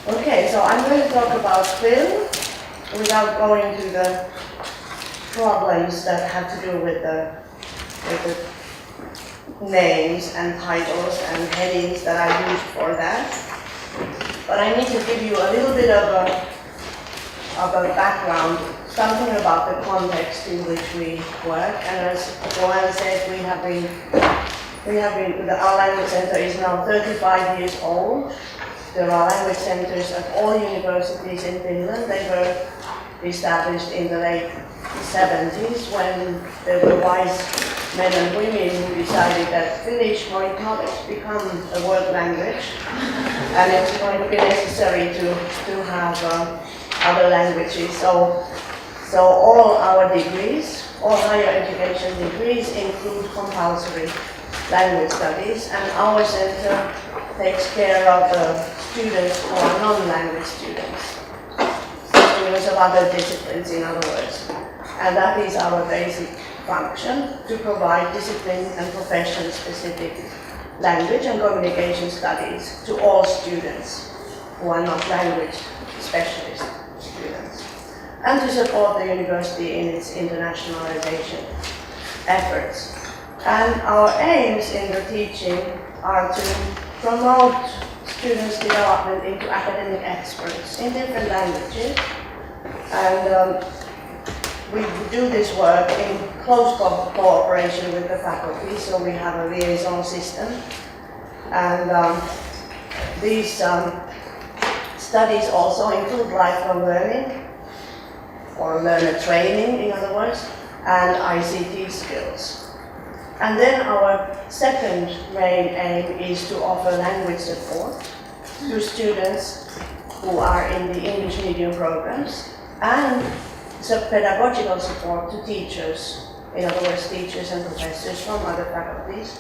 Okay, so I'm going to talk about film without going to the problems that have to do with the names and titles and headings that I use for that. But I need to give you a little bit of a background, something about the context in which we work. And as Joanne said, our language center is now 35 years old. There are language centers at all universities in Finland. They were established in the late 70s when there were wise men and women who decided that Finnish might not become a world language and it's going to be necessary to have other languages. So all our degrees, all higher education degrees include compulsory language studies, and our center takes care of the students who are non-language students of other disciplines, in other words. And that is our basic function, to provide discipline and profession-specific language and communication studies to all students who are not language specialist students, and to support the university in its internationalization efforts. And our aims in the teaching are to promote students' development into academic experts in different languages. And we do this work in close cooperation with the faculty, so we have a liaison system. And these studies also include lifelong learning, or learner training, in other words, and ICT skills. And then our second main aim is to offer language support to students who are in the English medium programs, and pedagogical support to teachers, in other words, teachers and professors from other faculties,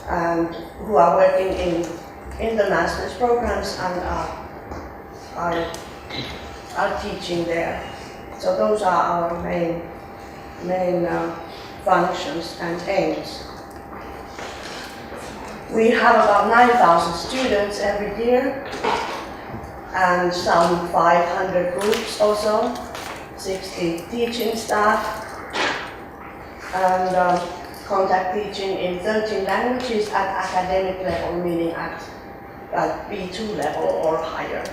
and who are working in the master's programs and are teaching there. So those are our main functions and aims. We have about 9,000 students every year, and some 500 groups also, 60 teaching staff, and contact teaching in 13 languages at academic level, meaning at B2 level or higher.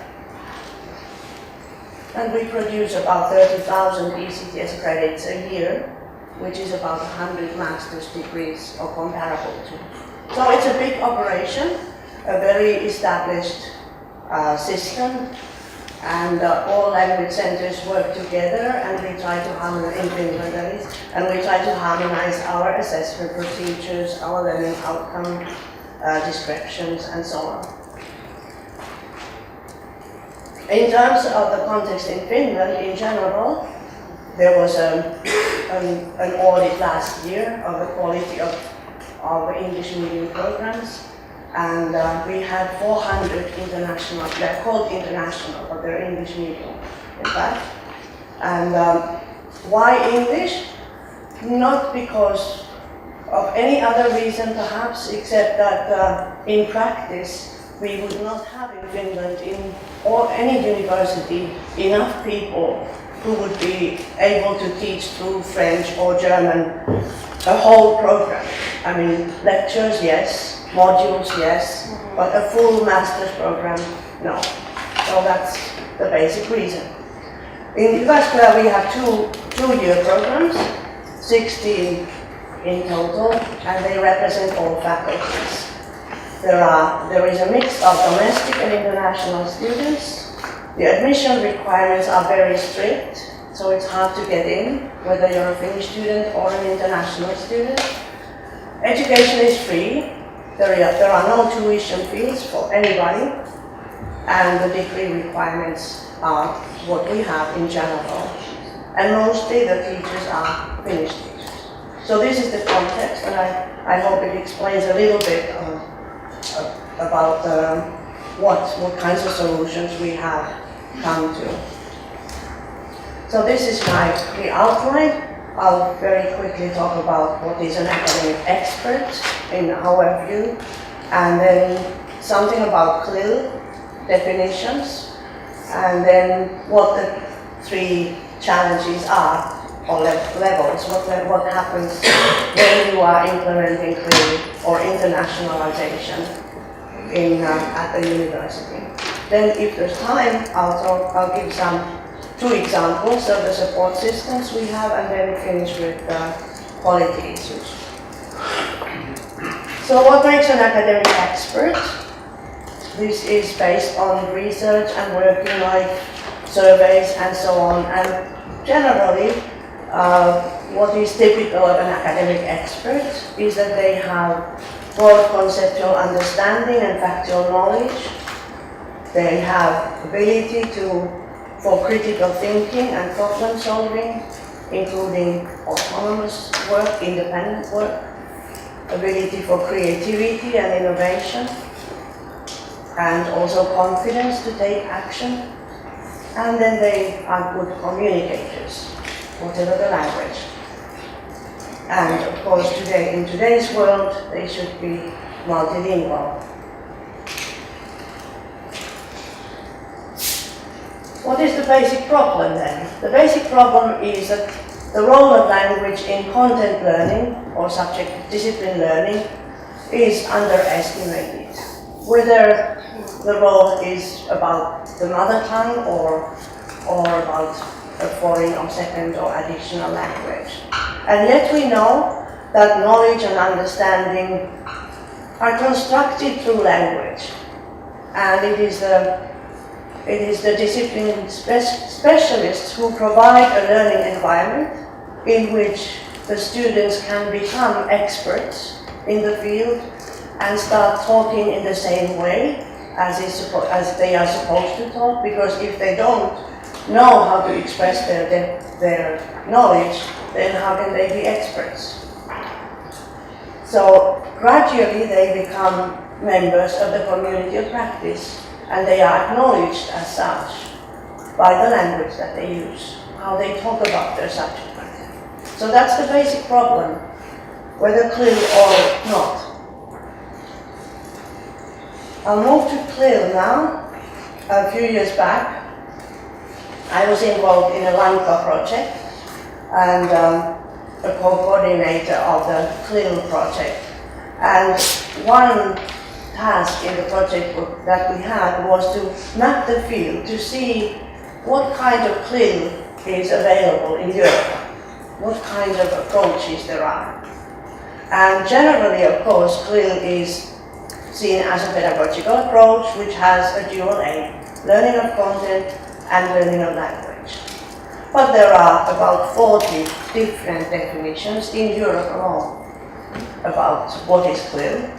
And we produce about 30,000 ECTS credits a year, which is about 100 master's degrees or comparable to. So it's a big operation, a very established system, and all language centers work together, and we try to harmonize in Finland, that is, and we try to harmonize our assessment procedures, our learning outcome descriptions, and so on. In terms of the context in Finland in general, there was an audit last year of the quality of English medium programs, and we had 400 international, they're called international, but they're English medium, in fact. And why English? Not because of any other reason perhaps, except that in practice we would not have in Finland, in any university, enough people who would be able to teach through French or German a whole program. I mean, lectures, yes, modules, yes, but a full master's program, no. So that's the basic reason. In Jyväskylä we have two-year programs, 16 in total, and they represent all faculties. There is a mix of domestic and international students. The admission requirements are very strict, so it's hard to get in, whether you're a Finnish student or an international student. Education is free. There are no tuition fees for anybody, and the degree requirements are what we have in general. And mostly the teachers are Finnish teachers. So this is the context, and I hope it explains a little bit about what kinds of solutions we have come to. So this is the outline. I'll very quickly talk about what is an academic expert in our view, and then something about CLIL definitions, and then what the three challenges are, or levels, what happens when you are implementing CLIL or internationalization at the university. Then if there's time, I'll give two examples of the support systems we have, and then finish with quality issues. So what makes an academic expert? This is based on research and working life surveys and so on. And generally, what is typical of an academic expert is that they have broad conceptual understanding and factual knowledge. They have ability for critical thinking and problem solving, including autonomous work, independent work, ability for creativity and innovation, and also confidence to take action. And then they are good communicators, whatever the language. And of course, in today's world, they should be multilingual. What is the basic problem then? The basic problem is that the role of language in content learning or subject discipline learning is underestimated. Whether the role is about the mother tongue or about a foreign or second or additional language. And yet we know that knowledge and understanding are constructed through language. And it is the discipline specialists who provide a learning environment in which the students can become experts in the field and start talking in the same way as they are supposed to talk, because if they don't know how to express their knowledge, then how can they be experts? So gradually they become members of the community of practice, and they are acknowledged as such by the language that they use, how they talk about their subject matter. So that's the basic problem, whether CLIL or not. I'll move to CLIL now. A few years back, I was involved in a LANCA project and a co-coordinator of the CLIL project. And one task in the project that we had was to map the field to see what kind of CLIL is available in Europe, what kind of approaches there are. And generally, of course, CLIL is seen as a pedagogical approach which has a dual aim, learning of content and learning of language. But there are about 40 different definitions in Europe alone about what is CLIL.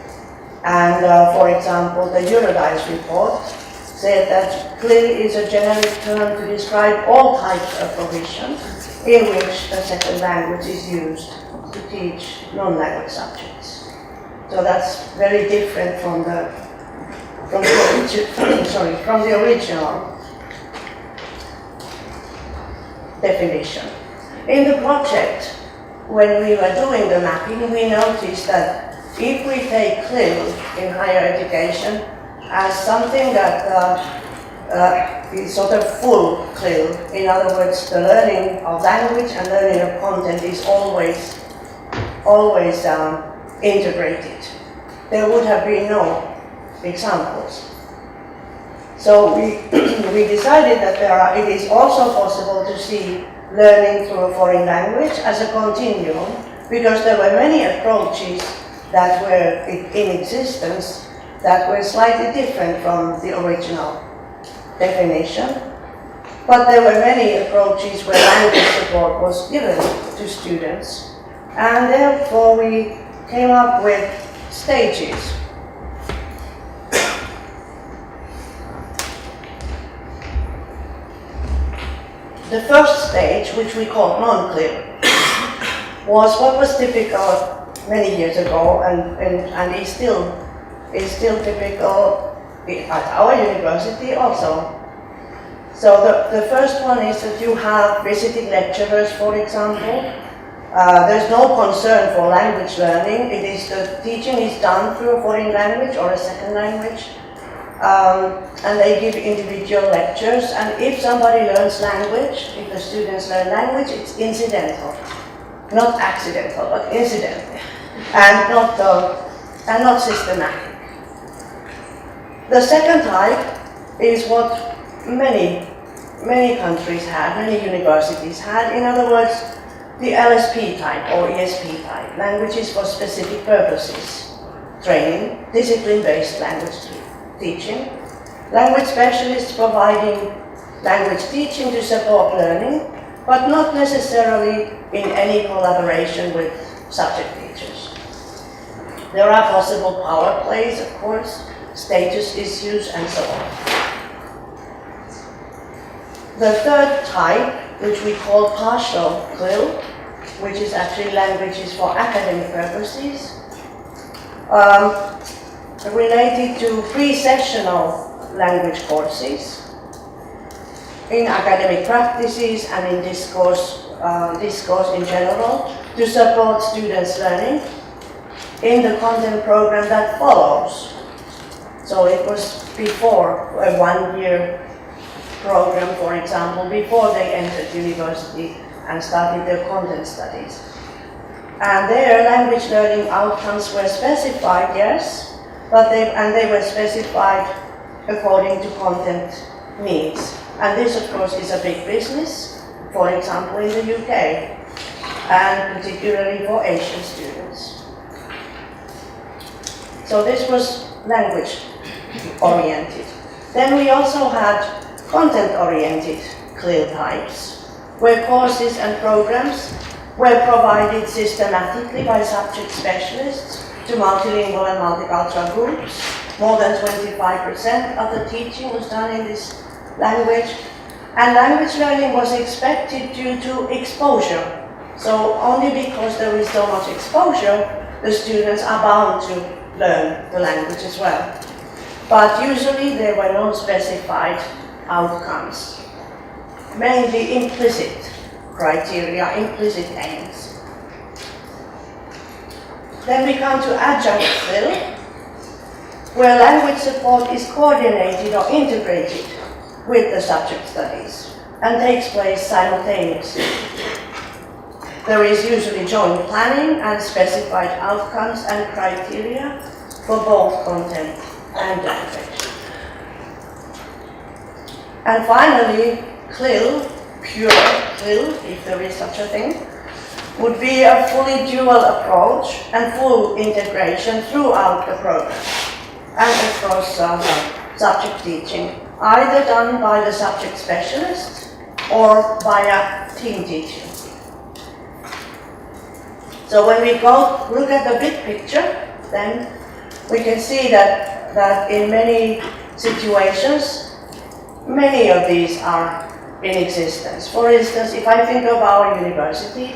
And for example, the Eurodice report said that CLIL is a generic term to describe all types of provision in which a second language is used to teach non-language subjects. So that's very different from the original definition. In the project, when we were doing the mapping, we noticed that if we take CLIL in higher education as something that is sort of full CLIL, in other words, the learning of language and learning of content is always integrated, there would have been no examples. So we decided that it is also possible to see learning through a foreign language as a continuum, because there were many approaches that were in existence that were slightly different from the original definition. But there were many approaches where language support was given to students. And therefore we came up with stages. The first stage, which we called non-CLIL, was what was typical many years ago and is still typical at our university also. So the first one is that you have visiting lecturers, for example. There's no concern for language learning. The teaching is done through a foreign language or a second language. and they give individual lectures. And if somebody learns language, if the students learn language, it's incidental, not accidental, but incidental, and not systematic. The second type is what many countries had, many universities had. In other words, the LSP type or ESP type, languages for specific purposes, training, discipline-based language teaching, language specialists providing language teaching to support learning, but not necessarily in any collaboration with subject teachers. There are possible power plays, of course, status issues, and so on. The third type, which we call partial CLIL, which is actually languages for academic purposes, related to pre-sessional language courses in academic practices and in discourse in general to support students' learning in the content program that follows. So it was before a one-year program, for example, before they entered university and started their content studies. And their language learning outcomes were specified, yes, but they were specified according to content needs. And this, of course, is a big business, for example, in the UK, and particularly for Asian students. So this was language-oriented. Then we also had content-oriented CLIL types, where courses and programs were provided systematically by subject specialists to multilingual and multicultural groups. More than 25% of the teaching was done in this language, and language learning was expected due to exposure. So only because there is so much exposure, the students are bound to learn the language as well. But usually there were no specified outcomes, mainly implicit criteria, implicit aims. Then we come to adjunct CLIL, where language support is coordinated or integrated with the subject studies and takes place simultaneously. There is usually joint planning and specified outcomes and criteria for both content and language. And finally, CLIL, pure CLIL, if there is such a thing, would be a fully dual approach and full integration throughout the program and across subject teaching, either done by the subject specialist or via team teaching. So when we go look at the big picture, then we can see that in many situations, many of these are in existence. For instance, if I think of our university,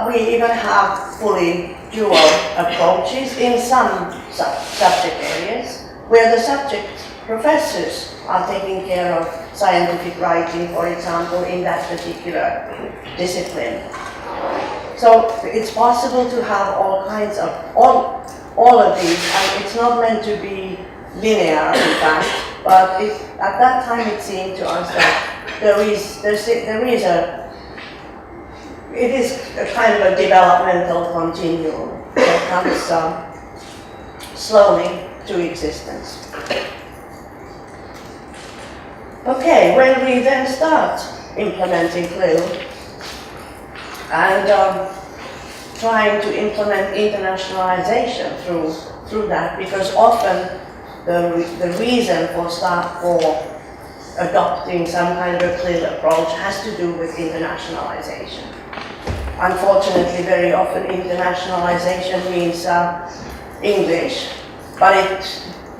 we even have fully dual approaches in some subject areas, where the subject professors are taking care of scientific writing, for example, in that particular discipline. So it's possible to have all kinds of, all of these, and it's not meant to be linear, in fact, but at that time it seemed to us that it is a kind of a developmental continuum that comes slowly to existence. Okay, when we then start implementing CLIL and trying to implement internationalization through that, because often the reason for adopting some kind of a CLIL approach has to do with internationalization. Unfortunately, very often internationalization means English, but it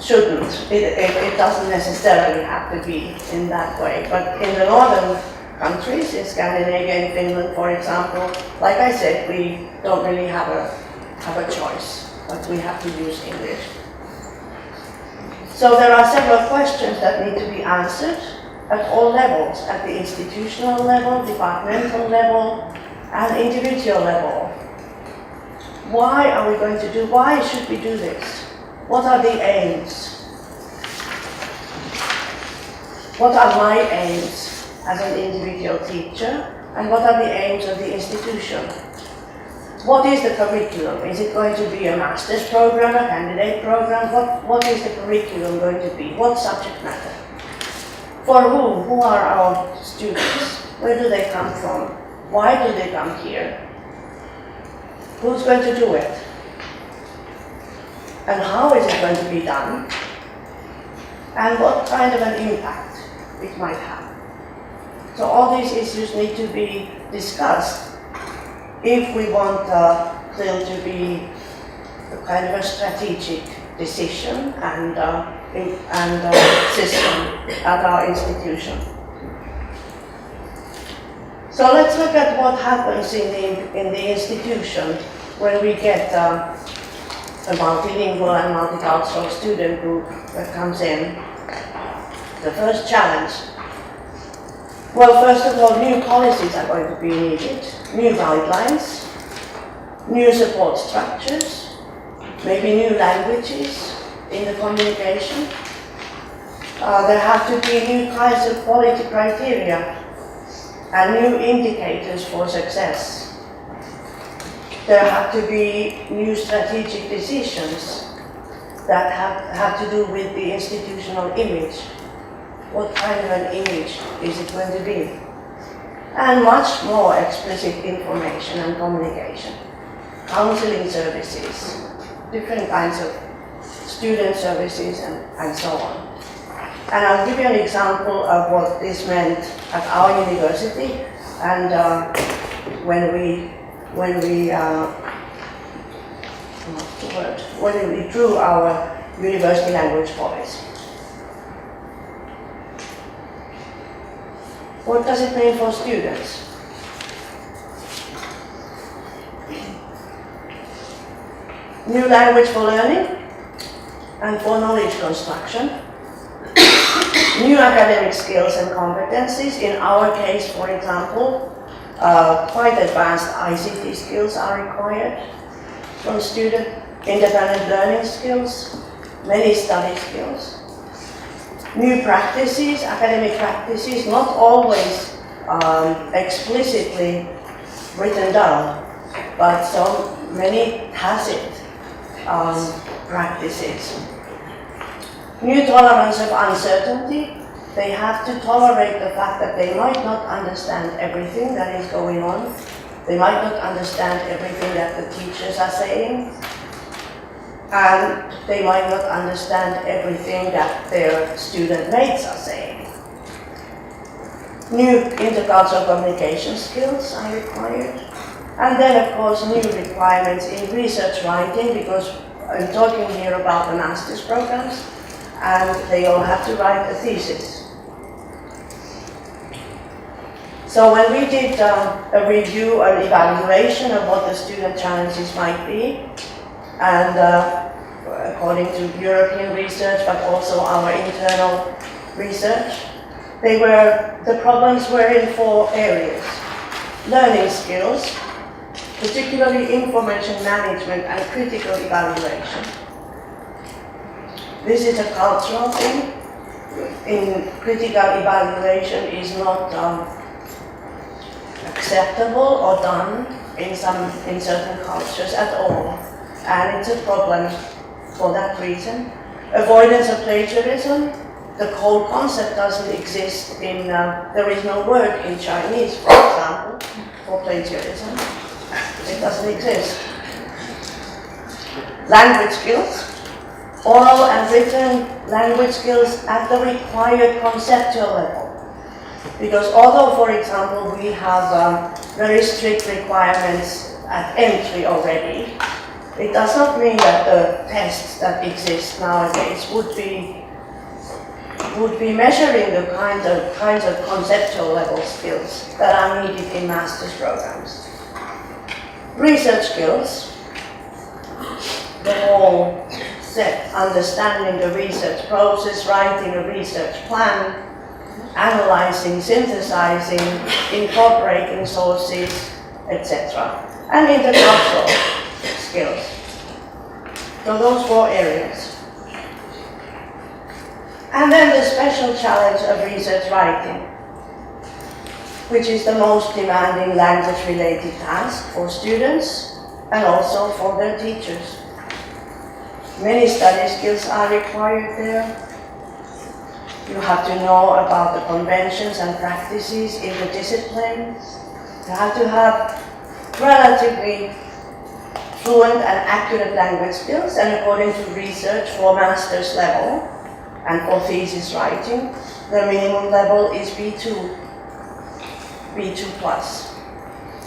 shouldn't. It doesn't necessarily have to be in that way. But in the northern countries, in Scandinavia and Finland, for example, like I said, we don't really have a choice, but we have to use English. So there are several questions that need to be answered at all levels, at the institutional level, departmental level, and individual level. Why should we do this? What are the aims? what are my aims as an individual teacher, and what are the aims of the institution? What is the curriculum? Is it going to be a master's program, a candidate program? What is the curriculum going to be? What subject matter? For whom? Who are our students? Where do they come from? Why do they come here? Who's going to do it? And how is it going to be done? And what kind of an impact it might have. So all these issues need to be discussed if we want them to be a kind of a strategic decision and system at our institution. So let's look at what happens in the institution when we get a multilingual and multicultural student group that comes in. The first challenge. Well, first of all, new policies are going to be needed, new guidelines, new support structures, maybe new languages in the communication. There have to be new kinds of quality criteria and new indicators for success. There have to be new strategic decisions that have to do with the institutional image. What kind of an image is it going to be? And much more explicit information and communication. Counseling services, different kinds of student services and so on. And I'll give you an example of what this meant at our university and when we drew our university language policy. What does it mean for students? New language for learning and for knowledge construction. New academic skills and competencies. In our case, for example, quite advanced ICT skills are required from student, independent learning skills, many study skills. New practices, academic practices, not always explicitly written down, but so many tacit practices. New tolerance of uncertainty. They have to tolerate the fact that they might not understand everything that is going on. They might not understand everything that the teachers are saying. And they might not understand everything that their student mates are saying. New intercultural communication skills are required. And then, of course, new requirements in research writing, because I'm talking here about the master's programs, and they all have to write a thesis. So when we did a review, an evaluation of what the student challenges might be, and according to European research, but also our internal research, the problems were in 4 areas. Learning skills, particularly information management and critical evaluation. This is a cultural thing. In critical evaluation is not acceptable or done in certain cultures at all. And it's a problem for that reason. Avoidance of plagiarism. The whole concept doesn't exist there is no word in Chinese, for example, for plagiarism. It doesn't exist. Language skills. Oral and written language skills at the required conceptual level. Because although, for example, we have very strict requirements at entry already, it does not mean that the tests that exist nowadays would be measuring the kinds of conceptual level skills that are needed in master's programs. Research skills, the whole set, understanding the research process, writing a research plan, analyzing, synthesizing, incorporating sources, etc. And intercultural skills. So those 4 areas. And then the special challenge of research writing, which is the most demanding language-related task for students and also for their teachers. Many study skills are required there. You have to know about the conventions and practices in the discipline. You have to have relatively fluent and accurate language skills, and according to research for master's level and for thesis writing, the minimum level is B2, B2 plus,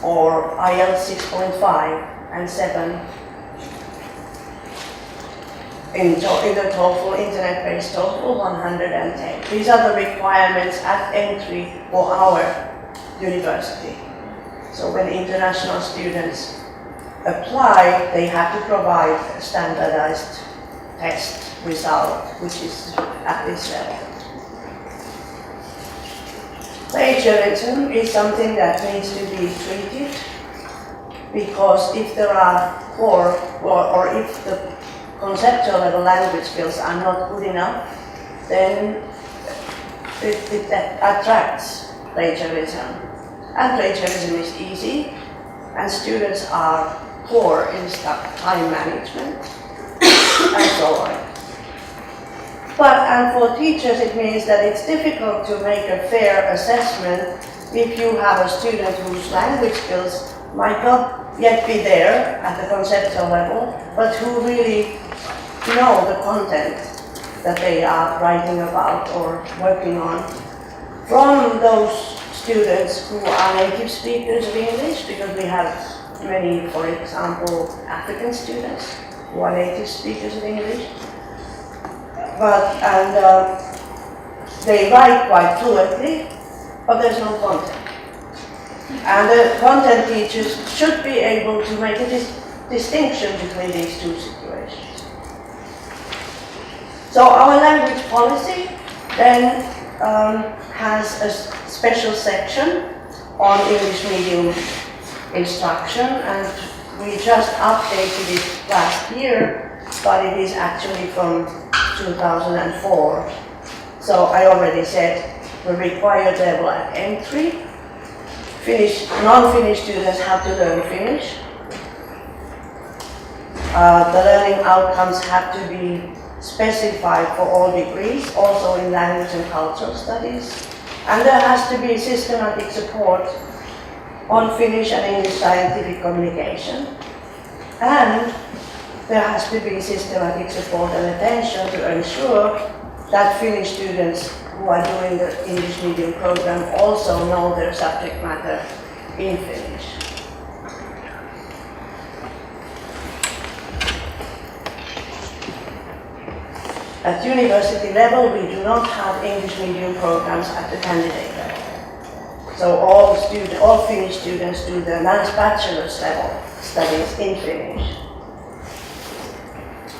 or IELTS 6.5 and 7 in the TOEFL, internet-based TOEFL 110. These are the requirements at entry for our university. So when international students apply, they have to provide a standardized test result, which is at this level. Plagiarism is something that needs to be treated, because if there are poor, or if the conceptual level language skills are not good enough, then it attracts plagiarism. And plagiarism is easy, and students are poor in time management, and so on. And for teachers, it means that it's difficult to make a fair assessment if you have a student whose language skills might not yet be there at the conceptual level, but who really know the content that they are writing about or working on, from those students who are native speakers of English, because we have many, for example, African students who are native speakers of English, they write quite fluently, but there's no content. And the content teachers should be able to make a distinction between these two situations. So our language policy then has a special section on English medium instruction, and we just updated it last year, but it is actually from 2004. So I already said the required level at entry. Non-Finnish students have to learn Finnish. The learning outcomes have to be specified for all degrees, also in language and cultural studies. And there has to be systematic support on Finnish and English scientific communication. And there has to be systematic support and attention to ensure that Finnish students who are doing the English medium program also know their subject matter in Finnish. At university level, we do not have English medium programs at the candidate level. So all Finnish students do the bachelor's level studies in Finnish.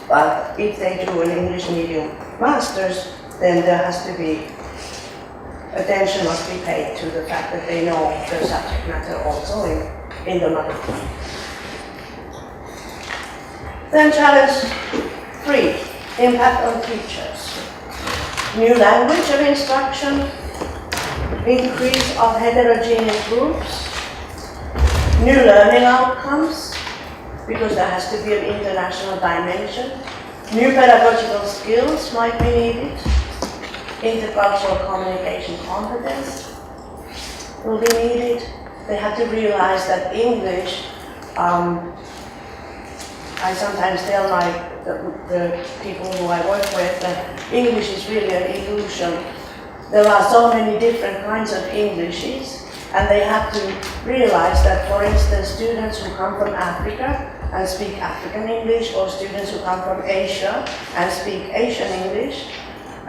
But if they do an English medium master's, then there has to be, attention must be paid to the fact that they know the subject matter also in the mother tongue. Then challenge 3, impact on teachers. New language of instruction, increase of heterogeneous groups, new learning outcomes, because there has to be an international dimension. New pedagogical skills might be needed. Intercultural communication competence will be needed. They have to realize that English, I sometimes tell the people who I work with that English is really an illusion. There are so many different kinds of Englishes, and they have to realize that, for instance, students who come from Africa and speak African English, or students who come from Asia and speak Asian English,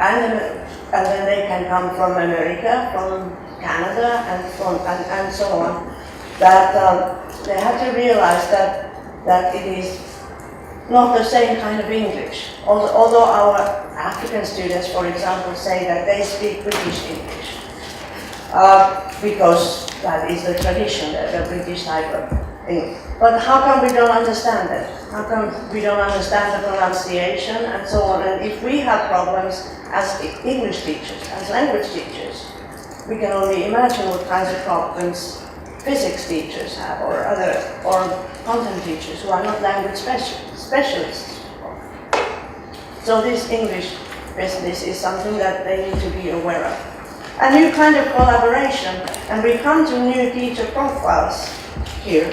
and then they can come from America, from Canada, and so on. That they have to realize that it is not the same kind of English. Although our African students, for example, say that they speak British English, because that is the tradition, the British type of English. But how come we don't understand that? How come we don't understand the pronunciation and so on? And if we have problems as English teachers, as language teachers, we can only imagine what kinds of problems physics teachers have, or content teachers who are not language specialists. So this English business is something that they need to be aware of. A new kind of collaboration, and we come to new teacher profiles here.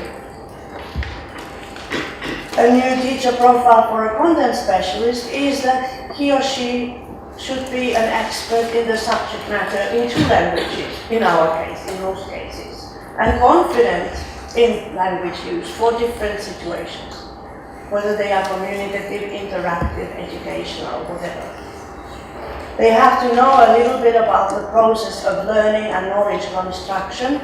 A new teacher profile for a content specialist is that he or she should be an expert in the subject matter in 2 languages, in our case, in most cases, and confident in language use for different situations, whether they are communicative, interactive, educational, whatever. They have to know a little bit about the process of learning and knowledge construction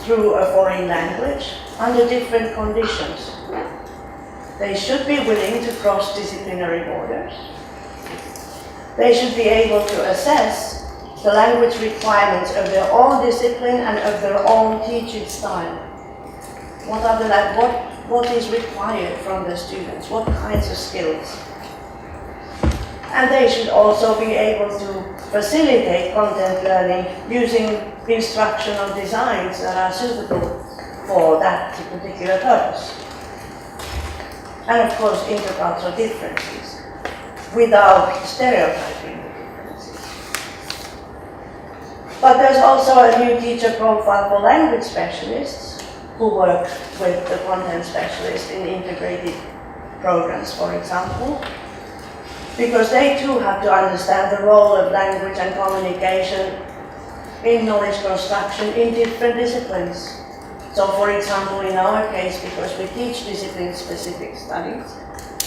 through a foreign language under different conditions. They should be willing to cross disciplinary borders. They should be able to assess the language requirements of their own discipline and of their own teaching style. What is required from the students? What kinds of skills? And they should also be able to facilitate content learning using instructional designs that are suitable for that particular purpose. And of course, intercultural differences, without stereotyping the differences. But there's also a new teacher profile for language specialists who work with the content specialist in integrated programs, for example, because they too have to understand the role of language and communication in knowledge construction in different disciplines. So for example, in our case, because we teach discipline-specific studies,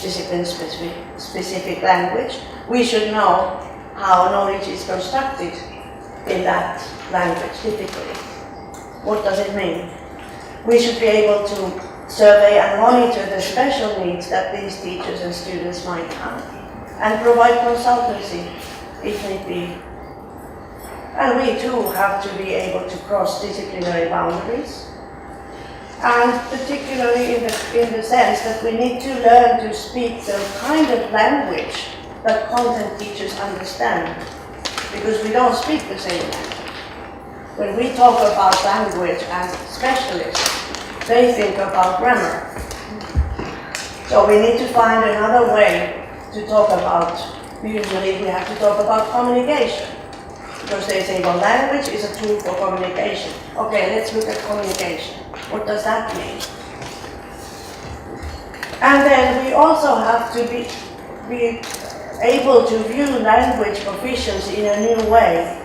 discipline-specific language, we should know how knowledge is constructed in that language, typically. What does it mean? We should be able to survey and monitor the special needs that these teachers and students might have, and provide consultancy if need be. And we too have to be able to cross disciplinary boundaries, and particularly in the sense that we need to learn to speak the kind of language that content teachers understand, because we don't speak the same language. When we talk about language as specialists, they think about grammar. So we need to find another way to talk about, usually we have to talk about communication. Because they say, well, language is a tool for communication. Okay, let's look at communication. What does that mean? And then we also have to be able to view language proficiency in a new way.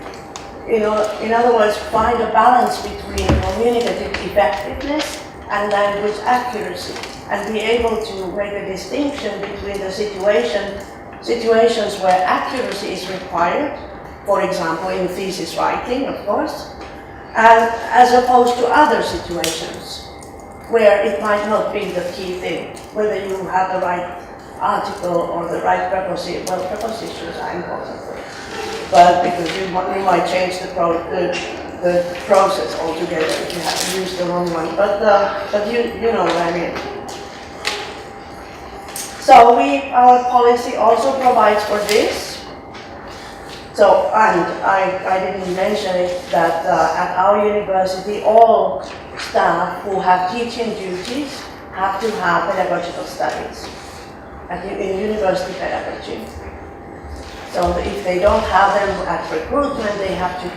In other words, find a balance between communicative effectiveness and language accuracy, and be able to make a distinction between the situations where accuracy is required, for example, in thesis writing, of course, and as opposed to other situations where it might not be the key thing, whether you have the right article or the right preposition. Well, prepositions are important, but because you might change the process altogether if you have to use the wrong one. But you know what I mean. So our policy also provides for this. So, and I didn't mention it, that at our university, all staff who have teaching duties have to have pedagogical studies in university pedagogy. So if they don't have them at recruitment, they have to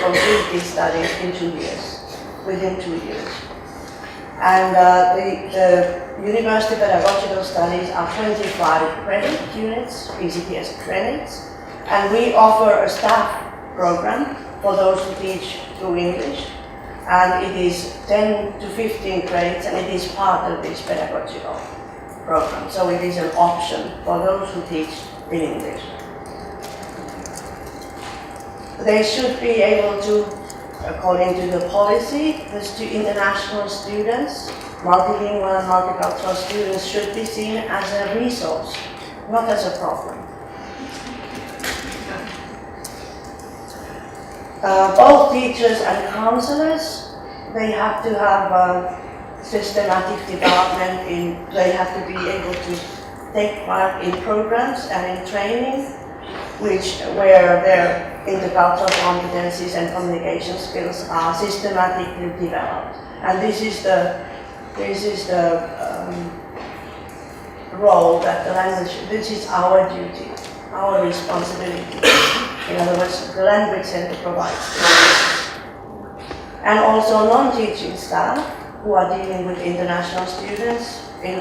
complete these studies in 2 years, within 2 years. And the university pedagogical studies are 25 credit units, PCTS credits, and we offer a staff program for those who teach through English, and it is 10 to 15 credits, and it is part of this pedagogical program. So it is an option for those who teach in English. They should be able to, according to the policy, the international students, multilingual and multicultural students should be seen as a resource, not as a problem. Both teachers and counselors, they have to have systematic development they have to be able to take part in programs and in training where their intercultural competencies and communication skills are systematically developed. And this is the role that the language, this is our duty, our responsibility. In other words, the Language Center provides this. And also non-teaching staff who are dealing with international students in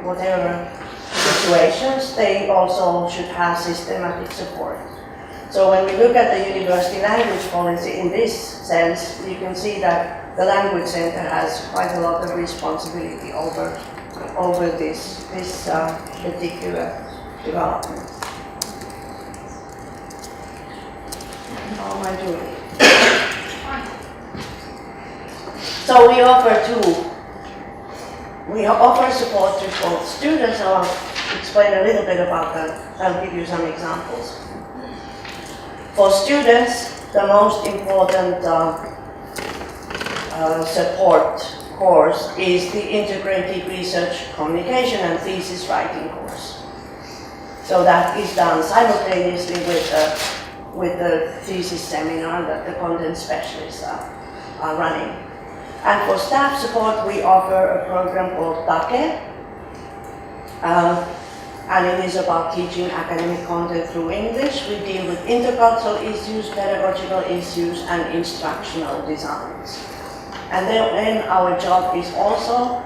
whatever situations, they also should have systematic support. So when we look at the university language policy in this sense, you can see that the Language Center has quite a lot of responsibility over this particular development. How am I doing? So we offer support to both students. I'll explain a little bit about that. I'll give you some examples. For students, the most important support course is the Integrated Research Communication and Thesis Writing course. So that is done simultaneously with the thesis seminar that the content specialists are running. And for staff support, we offer a program called TAKE, and it is about teaching academic content through English. We deal with intercultural issues, pedagogical issues, and instructional designs. And then our job is also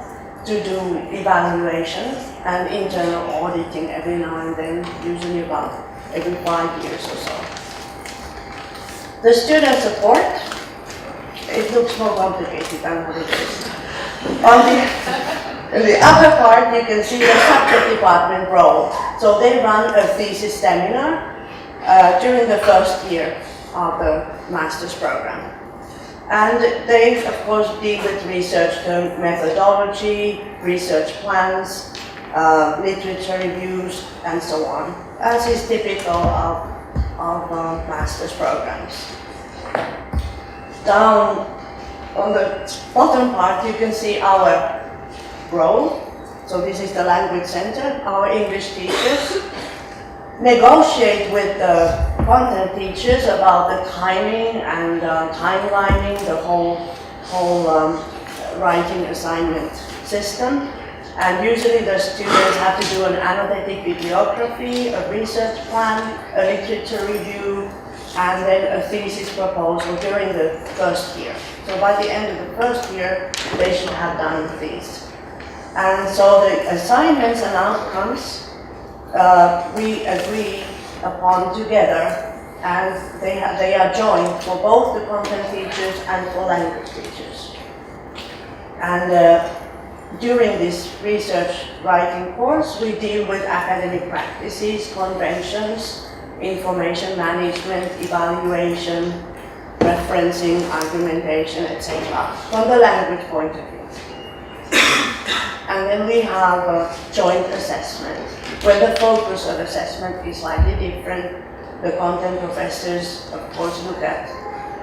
to do evaluation and internal auditing every now and then, usually about every 5 years or so. The student support, it looks more complicated than what it is. On the upper part, you can see the subject department role. So they run a thesis seminar during the first year of the master's program. And they, of course, deal with research methodology, research plans, literature reviews, and so on, as is typical of master's programs. Down on the bottom part, you can see our role. So this is the Language Center. Our English teachers negotiate with the content teachers about the timing and timelining, the whole writing assignment system. And usually the students have to do an annotated bibliography, a research plan, a literature review, and then a thesis proposal during the first year. So by the end of the first year, they should have done these. And so the assignments and outcomes we agree upon together, and they are joined for both the content teachers and for language teachers. And during this research writing course, we deal with academic practices, conventions, information management, evaluation, referencing, argumentation, etc., from the language point of view. And then we have a joint assessment, where the focus of assessment is slightly different. The content professors, of course, look at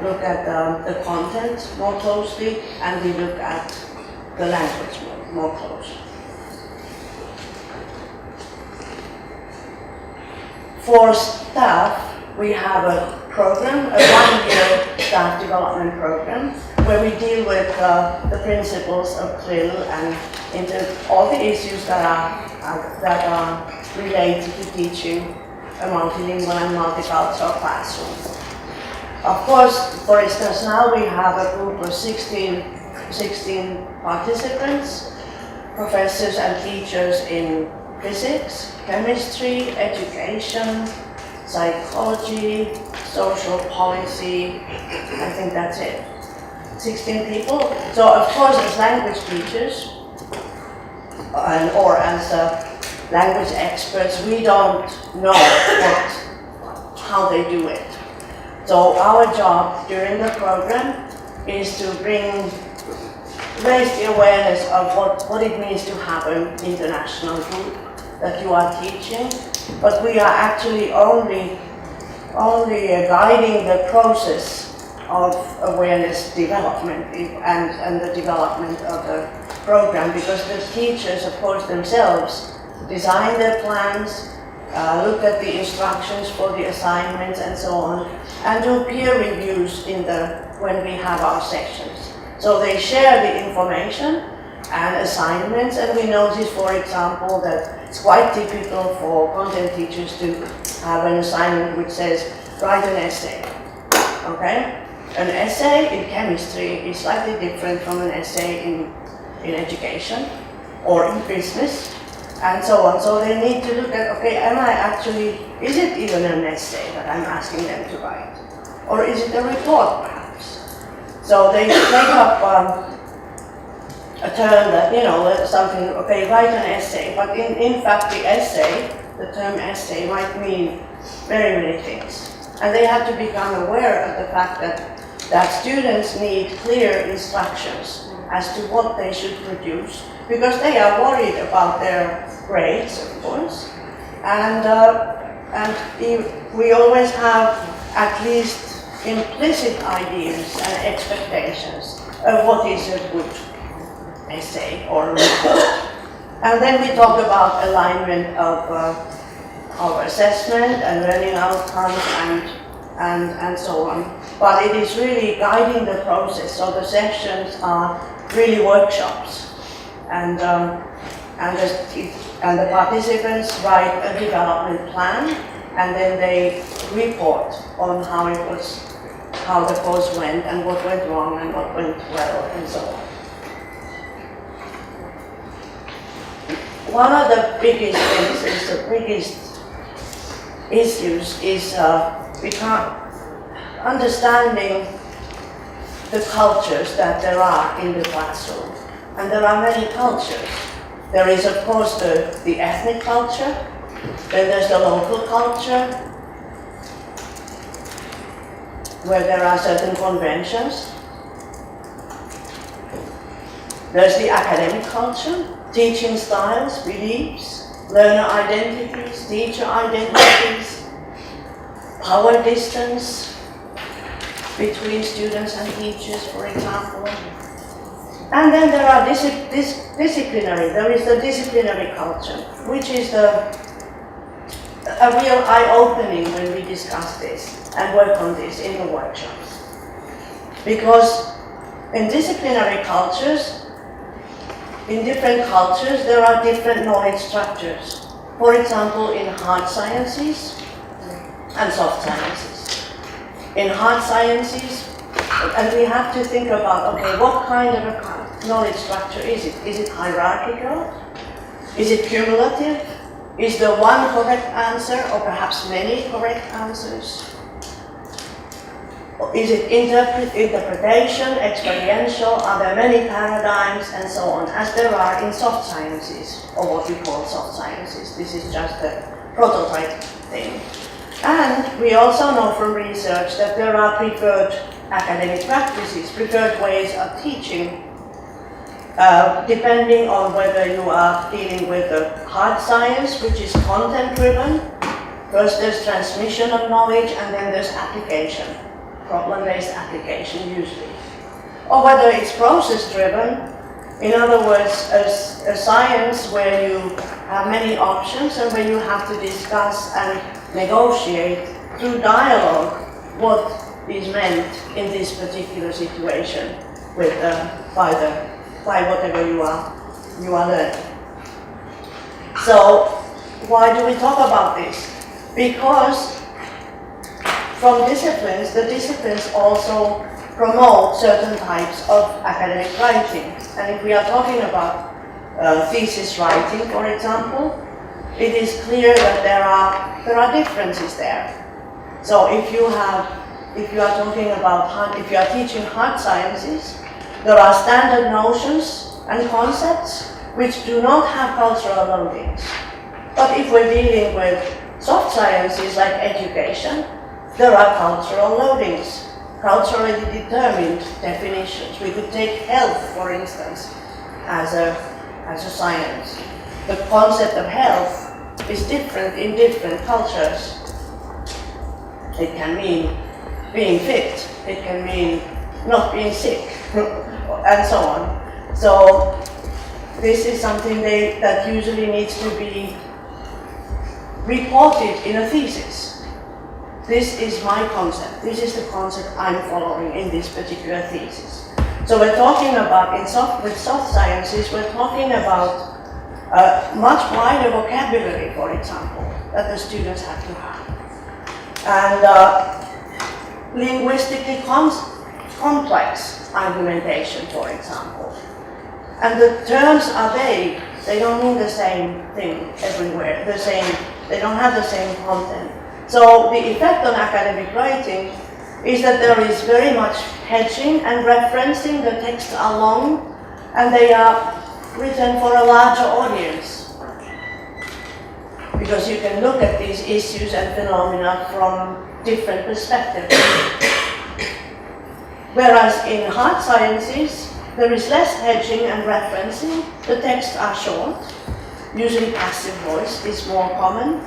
the content more closely, and we look at the language more closely. For staff, we have a program, a one-year staff development program, where we deal with the principles of CLIL and all the issues that are related to teaching a multilingual and multicultural classroom. Of course, for instance, now we have a group of 16 participants, professors and teachers in physics, chemistry, education, psychology, social policy. I think that's it. 16 people. So of course, as language teachers or as language experts, we don't know how they do it. So our job during the program is to raise the awareness of what it means to have an international group that you are teaching, but we are actually only guiding the process of awareness development and the development of the program, because the teachers, of course, themselves design their plans, look at the instructions for the assignments and so on, and do peer reviews when we have our sessions. So they share the information and assignments, and we notice, for example, that it's quite typical for content teachers to have an assignment which says, write an essay, okay? An essay in chemistry is slightly different from an essay in education or in business, and so on. So they need to look at, okay, is it even an essay that I'm asking them to write? Or is it a report, perhaps? So they take up a term that, something, okay, write an essay, but in fact the essay, the term essay might mean very many things. And they have to become aware of the fact that students need clear instructions as to what they should produce, because they are worried about their grades, of course, and we always have at least implicit ideas and expectations of what is a good essay or report. And then we talk about alignment of assessment and learning outcomes and so on. But it is really guiding the process, so the sessions are really workshops. And the participants write a development plan, and then they report on how the course went, and what went wrong and what went well, and so on. One of the biggest things, the biggest issues is understanding the cultures that there are in the classroom. And there are many cultures. There is, of course, the ethnic culture, then there's the local culture, where there are certain conventions. There's the academic culture, teaching styles, beliefs, learner identities, teacher identities, power distance between students and teachers, for example. And then there are disciplinary. There is the disciplinary culture, which is a real eye-opening when we discuss this and work on this in the workshops. Because in disciplinary cultures, in different cultures, there are different knowledge structures. For example, in hard sciences and soft sciences. In hard sciences, and we have to think about, okay, what kind of a knowledge structure is it? Is it hierarchical? Is it cumulative? Is there one correct answer, or perhaps many correct answers? Is it interpretation, experiential? Are there many paradigms, and so on, as there are in soft sciences, or what we call soft sciences? This is just a prototype thing. And we also know from research that there are preferred academic practices, preferred ways of teaching, depending on whether you are dealing with the hard science, which is content-driven. First there's transmission of knowledge, and then there's application, problem-based application usually. Or whether it's process-driven, in other words, a science where you have many options and where you have to discuss and negotiate through dialogue what is meant in this particular situation with by whatever you are learning. So why do we talk about this? Because from disciplines, the disciplines also promote certain types of academic writing. And if we are talking about thesis writing, for example, it is clear that there are differences there. So if you are teaching hard sciences, there are standard notions and concepts which do not have cultural loadings. But if we're dealing with soft sciences like education, there are cultural loadings, culturally determined definitions. We could take health, for instance, as a science. The concept of health is different in different cultures. It can mean being fit, it can mean not being sick, and so on. So this is something that usually needs to be reported in a thesis. This is my concept. This is the concept I'm following in this particular thesis. So we're talking about, with soft sciences, we're talking about a much wider vocabulary, for example, that the students have to have. And linguistically complex argumentation, for example. And the terms are vague. They don't mean the same thing everywhere, they don't have the same content. So the effect on academic writing is that there is very much hedging and referencing. The texts are long and they are written for a larger audience. Because you can look at these issues and phenomena from different perspectives. Whereas in hard sciences, there is less hedging and referencing. The texts are short. Usually passive voice is more common.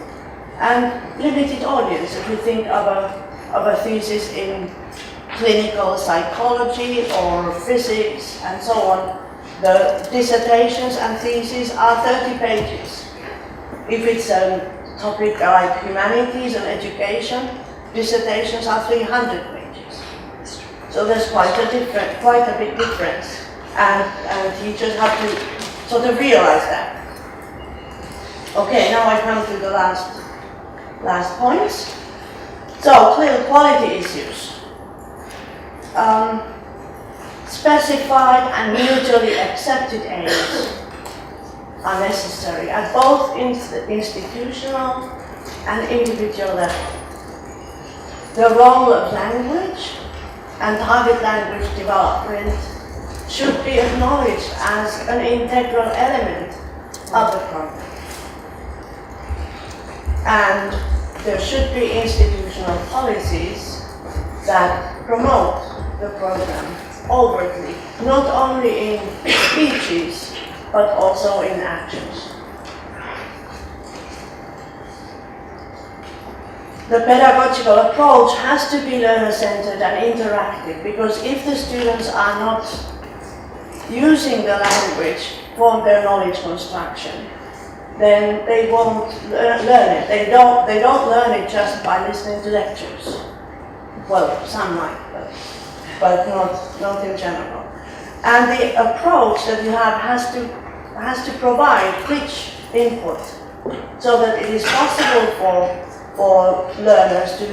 And limited audience. If you think of a thesis in clinical psychology or physics and so on, the dissertations and theses are 30 pages. If it's a topic like humanities and education, dissertations are 300 pages. So there's quite a big difference. And teachers have to sort of realize that. Okay, now I come to the last points. So, clear quality issues. Specified and mutually accepted aims are necessary at both institutional and individual level. The role of language and target language development should be acknowledged as an integral element of the program. And there should be institutional policies that promote the program overtly, not only in speeches, but also in actions. The pedagogical approach has to be learner-centered and interactive, because if the students are not using the language for their knowledge construction, then they won't learn it. They don't learn it just by listening to lectures. Well, some might, but not in general. And the approach that you have has to provide rich input, so that it is possible for learners to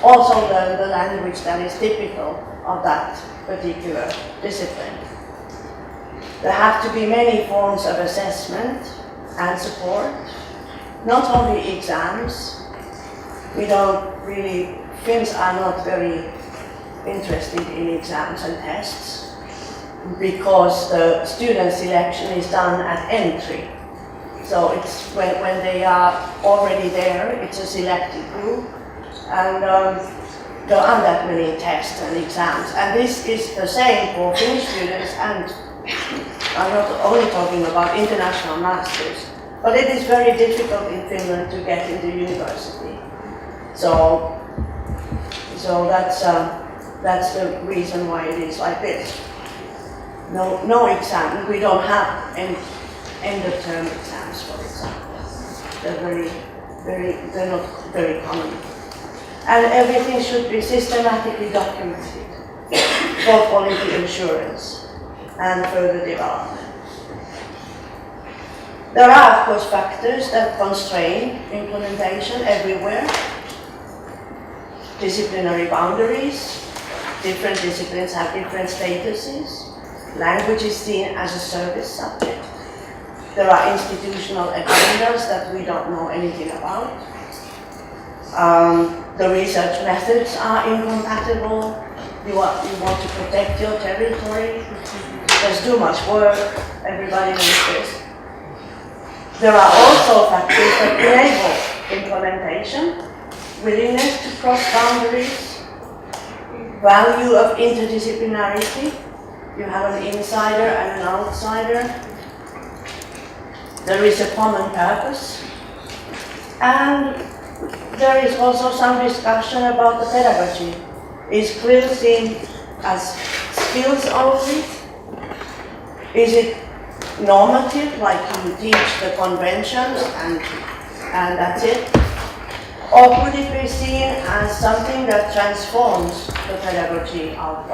also learn the language that is typical of that particular discipline. There have to be many forms of assessment and support, not only exams. Finns are not very interested in exams and tests, because the student selection is done at entry. So it's when they are already there, it's a selected group, and there aren't that many tests and exams. And this is the same for Finnish students, and I'm not only talking about international masters, but it is very difficult in Finland to get into university. So that's the reason why it is like this. No exam. We don't have end of term exams, for example. They're not very common. And everything should be systematically documented for quality assurance and further development. There are, of course, factors that constrain implementation everywhere. Disciplinary boundaries. Different disciplines have different statuses. Language is seen as a service subject. There are institutional agendas that we don't know anything about. The research methods are incompatible. You want to protect your territory. There's too much work. Everybody knows this. There are also factors that enable implementation. Willingness to cross boundaries. Value of interdisciplinarity. You have an insider and an outsider. There is a common purpose. And there is also some discussion about the pedagogy is clearly seen as skills only? Is it normative, like you teach the conventions and that's it? Or could it be seen as something that transforms the pedagogy of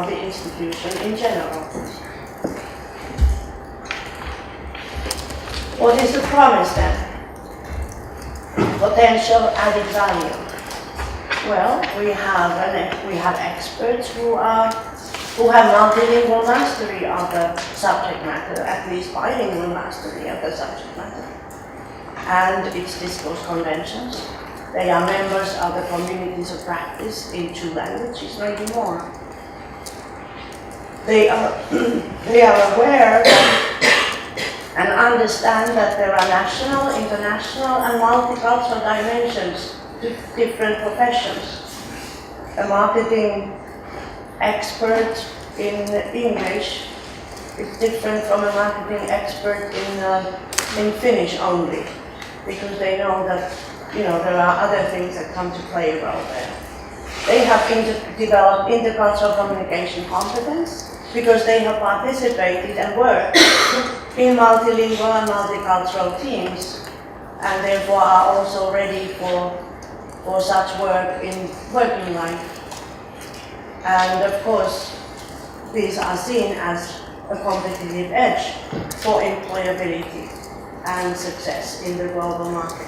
the institution in general? What is the promise then? Potential added value. Well, we have experts who have multilingual mastery of the subject matter, at least bilingual mastery of the subject matter, and its discourse conventions. They are members of the communities of practice in 2 languages, maybe more. They are aware and understand that there are national, international, and multicultural dimensions to different professions. A marketing expert in English is different from a marketing expert in Finnish only, because they know that there are other things that come to play a role there. They have developed intercultural communication competence because they have participated and worked in multilingual and multicultural teams, and therefore are also ready for such work in working life. And of course, these are seen as a competitive edge for employability and success in the global market.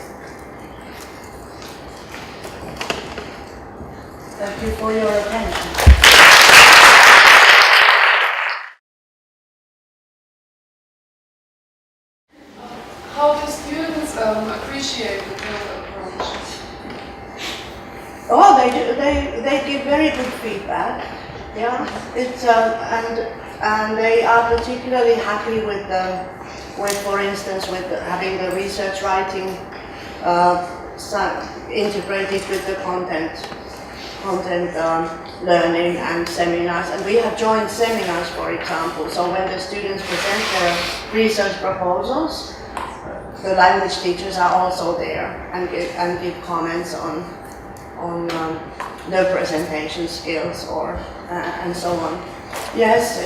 Thank you for your attention. How do students appreciate the global approach? Oh, they do. They give very good feedback. Yeah, it's and they are particularly happy with for instance, with having the research writing integrated with the content learning and seminars. And we have joined seminars, for example. So when the students present their research proposals, the language teachers are also there and give comments on their presentation skills and so on. Yes,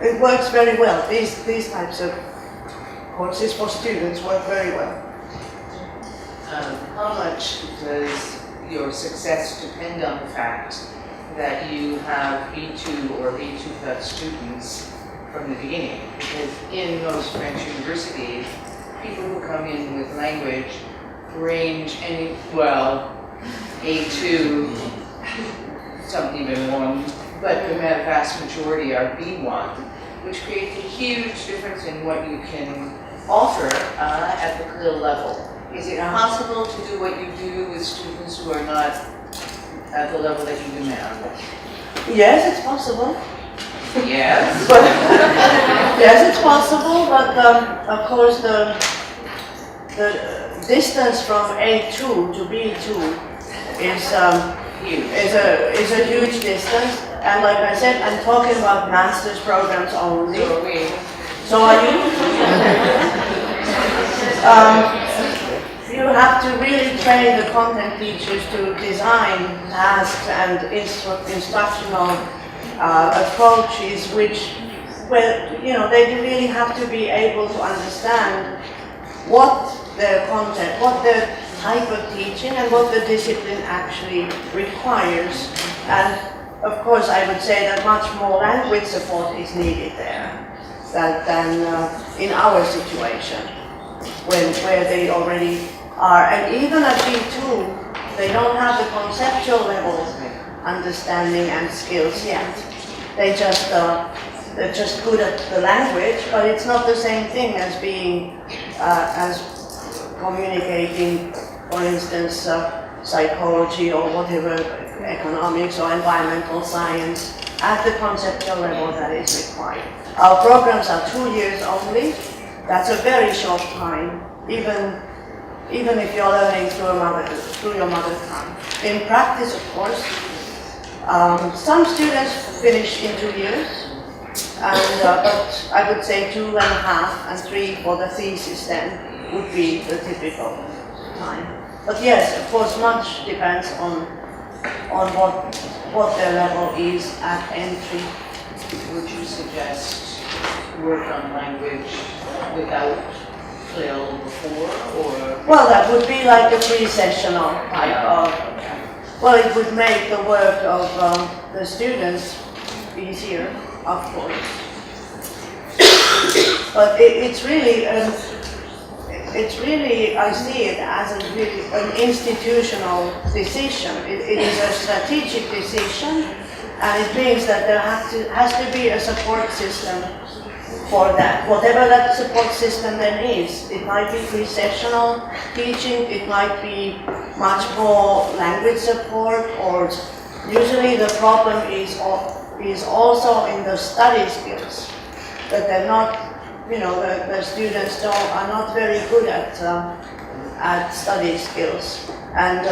it works very well. These types of courses for students work very well. How much does your success depend on the fact that you have B2 or B2 plus students from the beginning? Because in most French universities, people who come in with language range A2, some even 1, but the vast majority are B1, which creates a huge difference in what you can offer at the CLIL level. Is it possible to do what you do with students who are not at the level that you demand? Yes, it's possible. Yes. But yes, it's possible, but of course the distance from A2 to B2 is a huge distance. And like I said, I'm talking about master's programs only. So are you? You have to really train the content teachers to design tasks and instructional approaches they really have to be able to understand what their content, what their type of teaching and what the discipline actually requires. And of course I would say that much more language support is needed there than in our situation where they already are. And even at B2, they don't have the conceptual level understanding and skills yet. They're just good at the language, but it's not the same thing as being as communicating, for instance, psychology or whatever, economics or environmental science at the conceptual level that is required. Our programs are 2 years only. That's a very short time, even if you're learning through your mother tongue. In practice, of course, some students finish in 2 years, but I would say 2.5 and 3 for the thesis then would be the typical time. But yes, of course, much depends on what their level is at entry. Would you suggest work on language without CLIL before, or? Well, that would be like a pre-sessional type of, well, it would make the work of the students easier, of course. But it's really, I see it as an institutional decision. It is a strategic decision, and it means that there has to be a support system for that. Whatever that support system then is, it might be pre-sessional teaching, it might be much more language support, or usually the problem is also in the study skills, that they're not, the students are not very good at study skills. And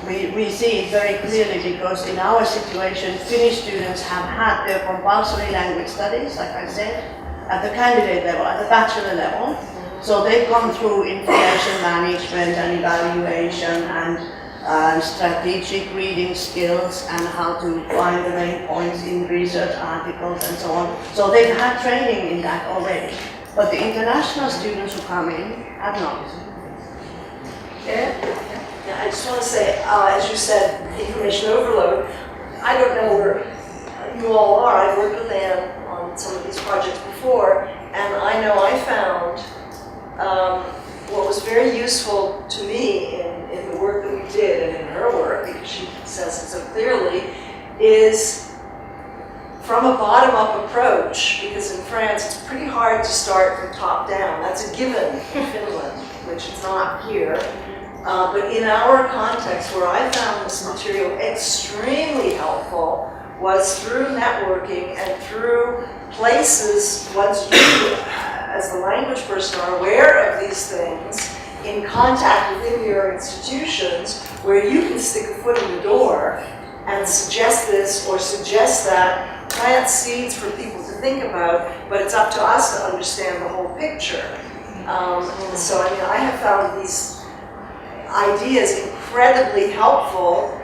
we see it very clearly because in our situation, Finnish students have had their compulsory language studies, like I said, at the candidate level, at the bachelor level. So they come through information management and evaluation and strategic reading skills and how to find the main points in research articles and so on. So they've had training in that already. But the international students who come in have not. Yeah, I just want to say, as you said, information overload. I don't know where you all are. I've worked with Anne on some of these projects before, and I know I found what was very useful to me in the work that we did and in her work, because she says it so clearly, is from a bottom-up approach, because in France it's pretty hard to start from top down. That's a given in Finland, which is not here. But in our context, where I found this material extremely helpful was through networking and through places, once you, as the language person, are aware of these things, in contact within your institutions, where you can stick a foot in the door and suggest this or suggest that, plant seeds for people to think about, but it's up to us to understand the whole picture. So I mean, I have found these ideas incredibly helpful.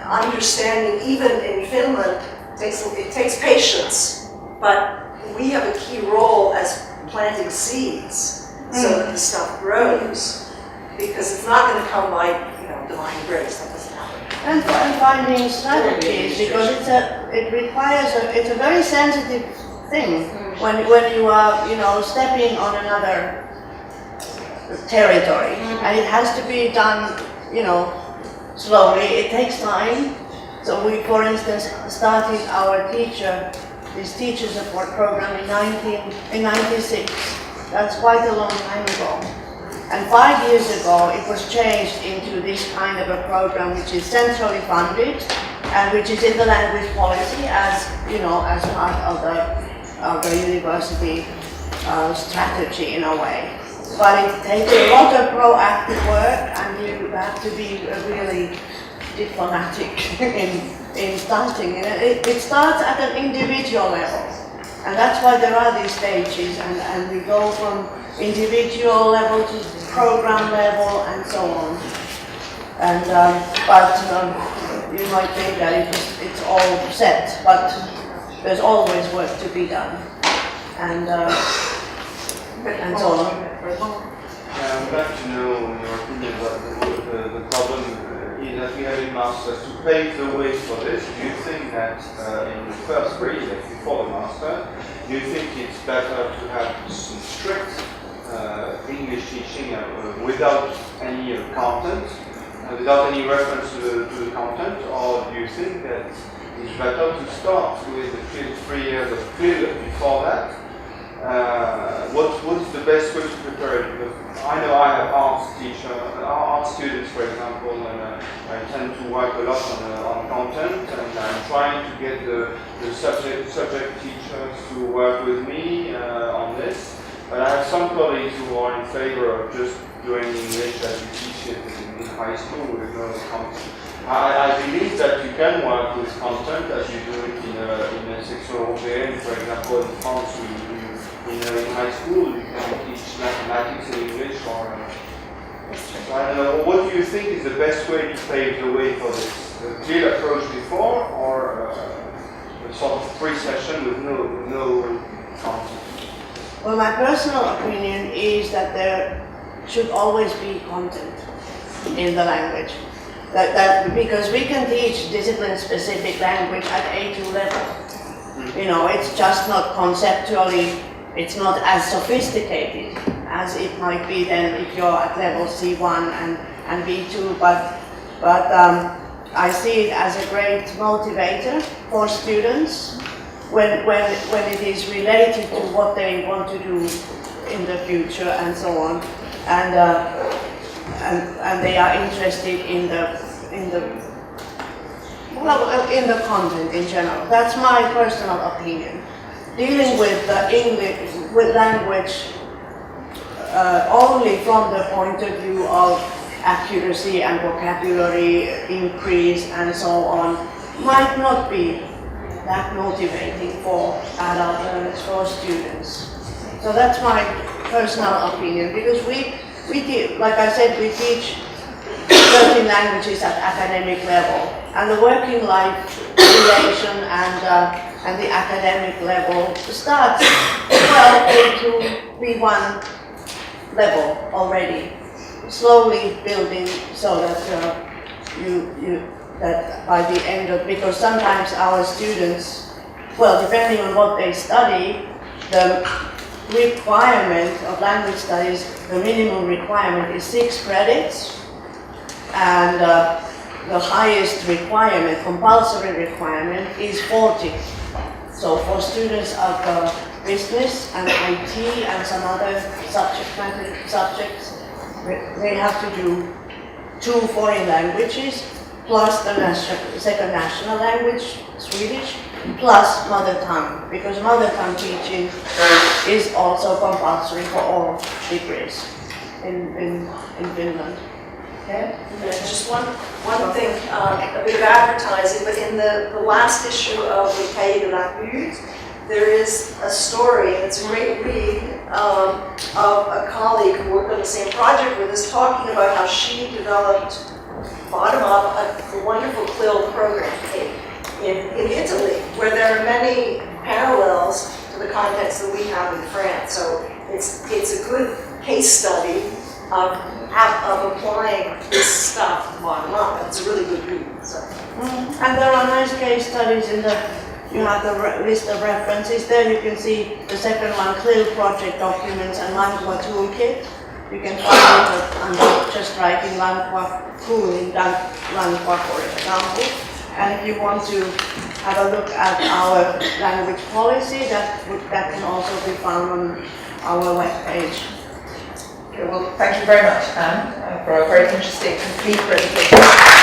Understanding, even in Finland, it takes patience, but we have a key role as planting seeds so that the stuff grows, because it's not going to come by divine grace. That doesn't happen. And finding strategies, because it's a very sensitive thing when you are stepping on another territory, and it has to be done slowly. It takes time. So we, for instance, started our this teacher support program in 1996. That's quite a long time ago. And 5 years ago, it was changed into this kind of a program which is centrally funded and which is in the language policy as part of the university strategy in a way. But it takes a lot of proactive work, and you have to be really diplomatic in starting. It starts at an individual level, and that's why there are these stages, and we go from individual level to program level and so on. And you might think that it's all set, but there's always work to be done, and so on. I would like to know, in your opinion, what the problem is that we have in masters to pave the way for this. Do you think that in the first grade, before the master, do you think it's better to have some strict English teaching without any content, without any reference to the content, or do you think that it's better to start with the 3 years of CLIL before that? What is the best way to prepare it? Because I know I have art students, for example, and I tend to work a lot on content, and I'm trying to get the subject teachers to work with me on this. But I have some colleagues who are in favor of just doing English as you teach it in high school with no content. I believe that you can work with content as you do it in a section européenne, for example, in France. In high school, you can teach mathematics in English or So I don't know, what do you think is the best way to pave the way for this? A clear approach before, or a sort of free session with no content? Well, my personal opinion is that there should always be content in the language. Because we can teach discipline-specific language at A2 level. You know, it's just not conceptually, it's not as sophisticated as it might be then if you're at level C1 and B2, but I see it as a great motivator for students when it is related to what they want to do in the future and so on, and they are interested in the content in general. That's my personal opinion. Dealing with with language only from the point of view of accuracy and vocabulary increase and so on might not be that motivating for adult learners, for students. So that's my personal opinion, because we like I said, we teach 13 languages at academic level, and the working life relation and the academic level starts to B1 level already, slowly building so that that by the end of, because sometimes our students, well, depending on what they study, the requirement of language studies, the minimum requirement is 6 credits, and the highest requirement, compulsory requirement, is 40. So for students of business and IT and some other subjects, they have to do 2 foreign languages, plus the second national language, Swedish, plus mother tongue, because mother tongue teaching is also compulsory for all degrees in Finland. Okay. Yeah, just one thing, a bit of advertising, but in the last issue of the Cahiers de la Butte, there is a story, and it's a great read, of a colleague who worked on the same project with us, talking about how she developed, bottom up, a wonderful CLIL program in Italy, where there are many parallels to the context that we have in France. So it's a good case study of applying this stuff bottom up. It's a really good read. So. And there are nice case studies in the, you have the list of references there. You can see the second one, CLIL project documents and Langua toolkit. You can find it under just writing Langua, cooling Langua, for example. And if you want to have a look at our language policy, that can also be found on our webpage. Okay, well, thank you very much, Anne, for a very interesting, complete presentation.